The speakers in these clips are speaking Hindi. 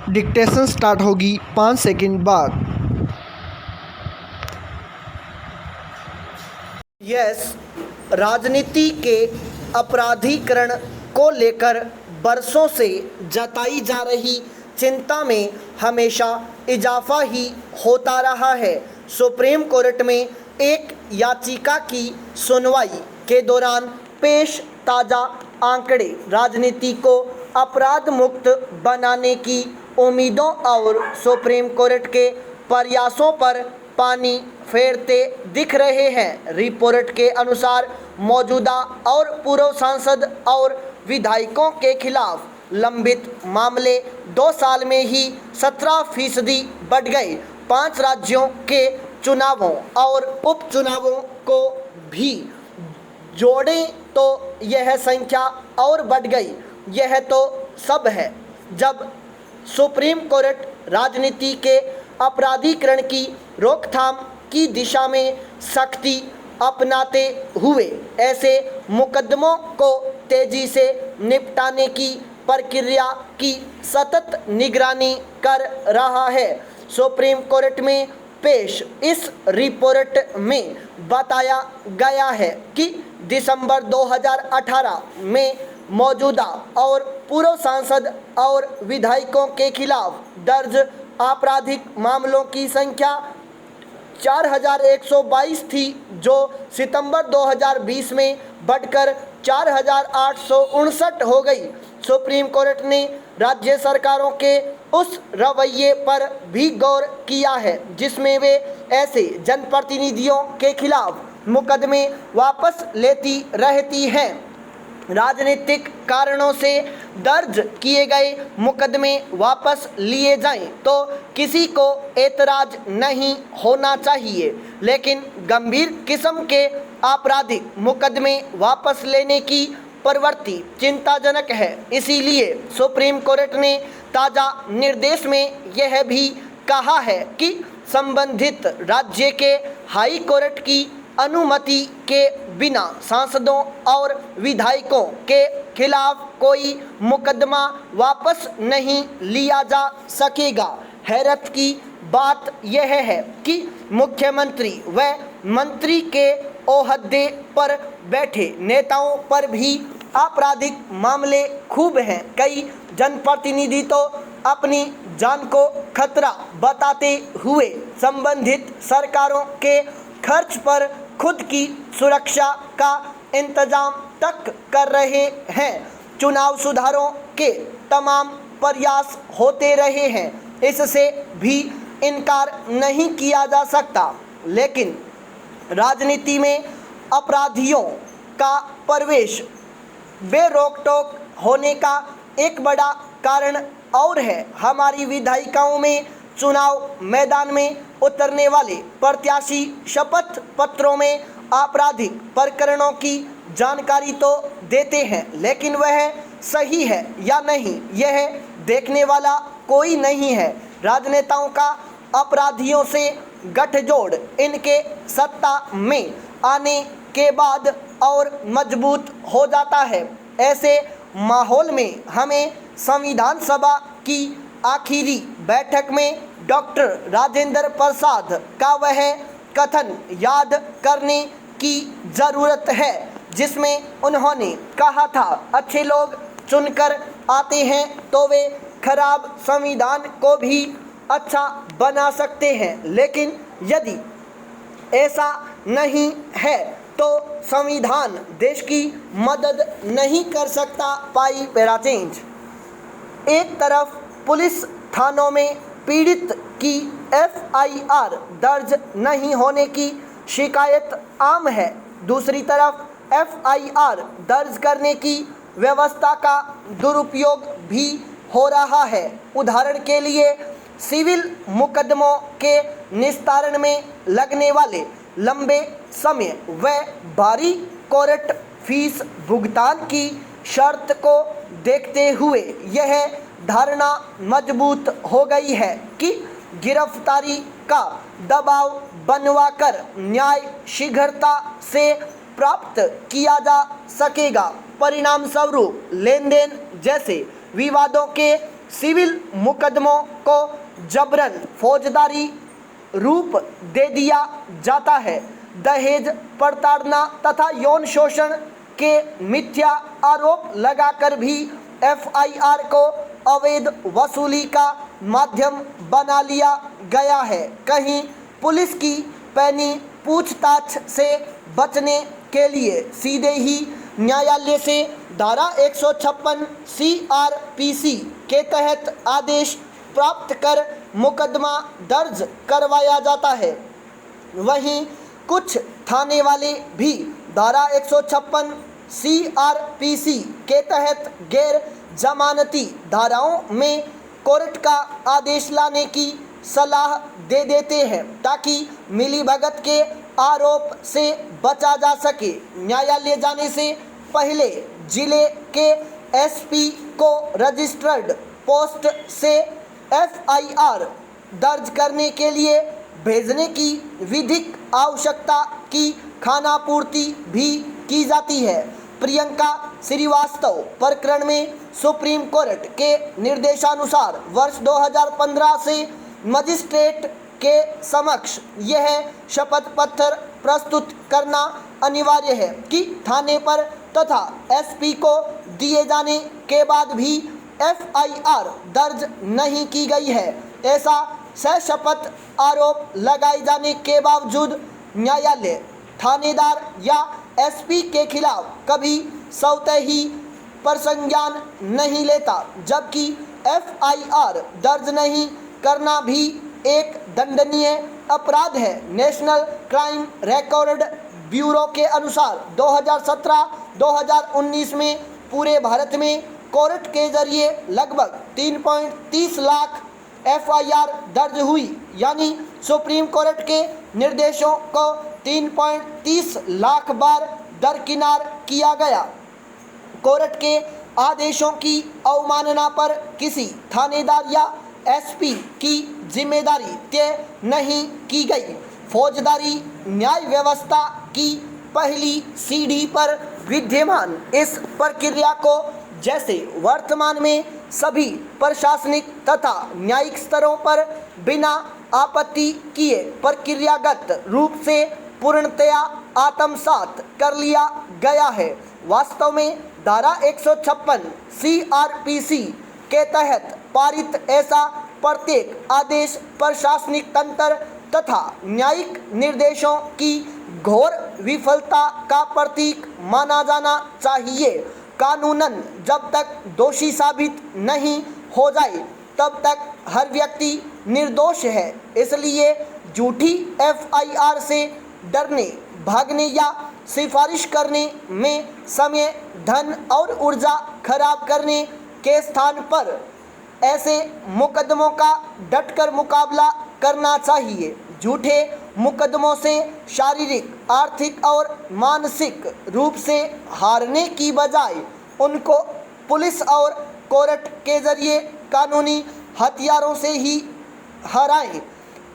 डिक्टेशन स्टार्ट होगी 5 सेकंड बाद। यस, राजनीति के अपराधीकरण को लेकर बरसों से जताई जा रही चिंता में हमेशा इजाफा ही होता रहा है। सुप्रीम कोर्ट में एक याचिका की सुनवाई के दौरान पेश ताज़ा आंकड़े राजनीति को अपराध मुक्त बनाने की उम्मीदों और सुप्रीम कोर्ट के प्रयासों पर पानी फेरते दिख रहे हैं। रिपोर्ट के अनुसार मौजूदा और पूर्व सांसद और विधायकों के खिलाफ लंबित मामले 2 साल में ही 17% बढ़ गए। 5 राज्यों के चुनावों और उपचुनावों को भी जोड़ें तो यह संख्या और बढ़ गई। यह तो सब है जब सुप्रीम कोर्ट राजनीति के अपराधीकरण की रोकथाम की दिशा में सख्ती अपनाते हुए ऐसे मुकदमों को तेजी से निपटाने की प्रक्रिया की सतत निगरानी कर रहा है। सुप्रीम कोर्ट में पेश इस रिपोर्ट में बताया गया है कि दिसंबर 2018 में मौजूदा और पूर्व सांसद और विधायकों के खिलाफ दर्ज आपराधिक मामलों की संख्या 4122 थी, जो सितंबर 2020 में बढ़कर 4859 हो गई। सुप्रीम कोर्ट ने राज्य सरकारों के उस रवैये पर भी गौर किया है जिसमें वे ऐसे जनप्रतिनिधियों के खिलाफ मुकदमे वापस लेती रहती हैं। राजनीतिक कारणों से दर्ज किए गए मुकदमे वापस लिए जाएं तो किसी को एतराज नहीं होना चाहिए, लेकिन गंभीर किस्म के आपराधिक मुकदमे वापस लेने की प्रवृत्ति चिंताजनक है। इसीलिए सुप्रीम कोर्ट ने ताज़ा निर्देश में यह भी कहा है कि संबंधित राज्य के हाई कोर्ट की अनुमति के बिना सांसदों और विधायकों के खिलाफ कोई मुकदमा वापस नहीं लिया जा सकेगा। हैरत की बात यह है कि मुख्यमंत्री व मंत्री के ओहदे पर बैठे नेताओं पर भी आपराधिक मामले खूब हैं। कई जनप्रतिनिधि तो अपनी जान को खतरा बताते हुए संबंधित सरकारों के खर्च पर खुद की सुरक्षा का इंतजाम तक कर रहे हैं। चुनाव सुधारों के तमाम प्रयास होते रहे हैं, इससे भी इनकार नहीं किया जा सकता, लेकिन राजनीति में अपराधियों का प्रवेश बेरोक-टोक होने का एक बड़ा कारण और है। हमारी विधायिकाओं में चुनाव मैदान में उतरने वाले प्रत्याशी शपथ पत्रों में आपराधिक प्रकरणों की जानकारी तो देते हैं, लेकिन वह सही है या नहीं यह देखने वाला कोई नहीं है। राजनेताओं का अपराधियों से गठजोड़ इनके सत्ता में आने के बाद और मजबूत हो जाता है। ऐसे माहौल में हमें संविधान सभा की आखिरी बैठक में डॉक्टर राजेंद्र प्रसाद का वह कथन याद करने की ज़रूरत है जिसमें उन्होंने कहा था, अच्छे लोग चुनकर आते हैं तो वे खराब संविधान को भी अच्छा बना सकते हैं, लेकिन यदि ऐसा नहीं है तो संविधान देश की मदद नहीं कर सकता। पाई पैरा चेंज। एक तरफ पुलिस थानों में पीड़ित की FIR दर्ज नहीं होने की शिकायत आम है, दूसरी तरफ FIR दर्ज करने की व्यवस्था का दुरुपयोग भी हो रहा है। उदाहरण के लिए सिविल मुकदमों के निस्तारण में लगने वाले लंबे समय व भारी कोर्ट फीस भुगतान की शर्त को देखते हुए यह धारणा मजबूत हो गई है कि गिरफ्तारी का दबाव बनवाकर न्याय शीघ्रता से प्राप्त किया जा सकेगा। परिणाम स्वरूप लेन देन जैसे विवादों के सिविल मुकदमों को जबरन फौजदारी रूप दे दिया जाता है। दहेज, प्रताड़ना तथा यौन शोषण के मिथ्या आरोप लगाकर भी एफआईआर को अवैध वसूली का माध्यम बना लिया गया है। कहीं पुलिस की पैनी पूछताछ से बचने के लिए सीधे ही न्यायालय से धारा 156 सीआरपीसी के तहत आदेश प्राप्त कर मुकदमा दर्ज करवाया जाता है। वहीं कुछ थाने वाले भी धारा 156 सीआरपीसी के तहत गैर जमानती धाराओं में कोर्ट का आदेश लाने की सलाह दे देते हैं ताकि मिलीभगत के आरोप से बचा जा सके। न्यायालय जाने से पहले जिले के एसपी को रजिस्टर्ड पोस्ट से एफआईआर दर्ज करने के लिए भेजने की विधिक आवश्यकता की खानापूर्ति भी की जाती है। प्रियंका श्रीवास्तव प्रकरण में सुप्रीम कोर्ट के निर्देशानुसार वर्ष 2015 से मजिस्ट्रेट के समक्ष यह शपथ पत्र प्रस्तुत करना अनिवार्य है कि थाने पर तथा एसपी को दिए जाने के बाद भी एफआईआर दर्ज नहीं की गई है। ऐसा सशपथ आरोप लगाए जाने के बावजूद न्यायालय थानेदार या एसपी के खिलाफ कभी स्वतः पर संज्ञान नहीं लेता, जबकि एफआईआर दर्ज नहीं करना भी एक दंडनीय अपराध है। नेशनल क्राइम रिकॉर्ड ब्यूरो के अनुसार 2017-2019 में पूरे भारत में कोर्ट के जरिए लगभग 3.30 लाख एफआईआर दर्ज हुई, यानी सुप्रीम कोर्ट के निर्देशों को 3.30 लाख बार दरकिनार किया गया। कोर्ट के आदेशों की अवमानना पर किसी थानेदार या एसपी की जिम्मेदारी तय नहीं की गई। फौजदारी न्याय व्यवस्था की पहली सीढ़ी पर विद्यमान इस प्रक्रिया को जैसे वर्तमान में सभी प्रशासनिक तथा न्यायिक स्तरों पर बिना आपत्ति किए प्रक्रियागत रूप से पूर्णतया आत्मसात कर लिया गया है। वास्तव में धारा 156 सीआरपीसी के तहत पारित ऐसा प्रत्येक आदेश प्रशासनिक तंत्र तथा न्यायिक निर्देशों की घोर विफलता का प्रतीक माना जाना चाहिए। कानूनन जब तक दोषी साबित नहीं हो जाए तब तक हर व्यक्ति निर्दोष है। इसलिए झूठी एफआईआर से डरने, भागने या सिफारिश करने में समय, धन और ऊर्जा खराब करने के स्थान पर ऐसे मुकदमों का डटकर मुकाबला करना चाहिए। झूठे मुकदमों से शारीरिक, आर्थिक और मानसिक रूप से हारने की बजाय उनको पुलिस और कोर्ट के जरिए कानूनी हथियारों से ही हराएं।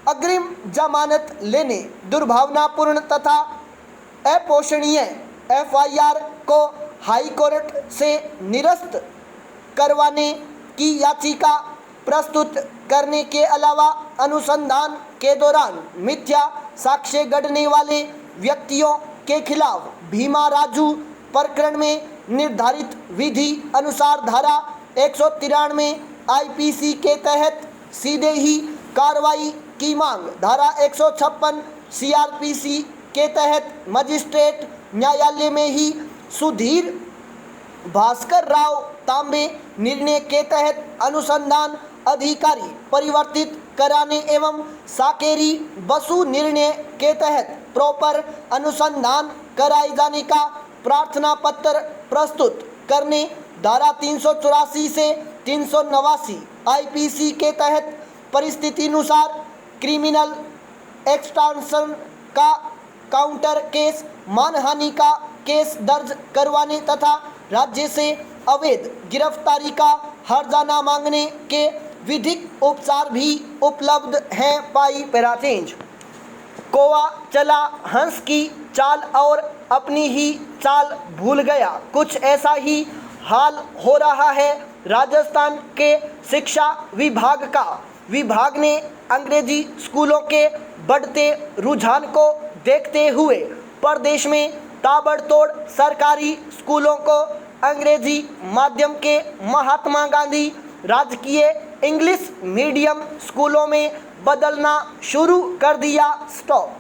अग्रिम जमानत लेने, दुर्भावनापूर्ण तथा अपोषणीय एफआईआर को हाई कोर्ट से निरस्त करवाने की याचिका प्रस्तुत करने के अलावा अनुसंधान के दौरान मिथ्या साक्ष्य गढ़ने वाले व्यक्तियों के खिलाफ भीमा राजू प्रकरण में निर्धारित विधि अनुसार धारा 193 आईपीसी के तहत सीधे ही कार्रवाई की मांग। धारा 156 सीआरपीसी के तहत मजिस्ट्रेट न्यायालय में ही सुधीर भास्कर राव तांबे निर्णय के तहत अनुसंधान अधिकारी परिवर्तित कराने एवं साकेरी बसु निर्णय के तहत प्रॉपर अनुसंधान कराए जाने का प्रार्थना पत्र प्रस्तुत करने, धारा 384 से 389 आईपीसी के तहत परिस्थितिनुसार क्रिमिनल एक्सटॉर्शन का काउंटर केस, मानहानि का केस दर्ज करवाने तथा राज्य से अवैध गिरफ्तारी का हर्जाना मांगने के विधिक उपचार भी उपलब्ध हैं। पाई पैराचेंज। कौवा चला हंस की चाल और अपनी ही चाल भूल गया, कुछ ऐसा ही हाल हो रहा है राजस्थान के शिक्षा विभाग ने अंग्रेजी स्कूलों के बढ़ते रुझान को देखते हुए प्रदेश में ताबड़तोड़ सरकारी स्कूलों को अंग्रेजी माध्यम के महात्मा गांधी राजकीय इंग्लिश मीडियम स्कूलों में बदलना शुरू कर दिया। स्टॉप।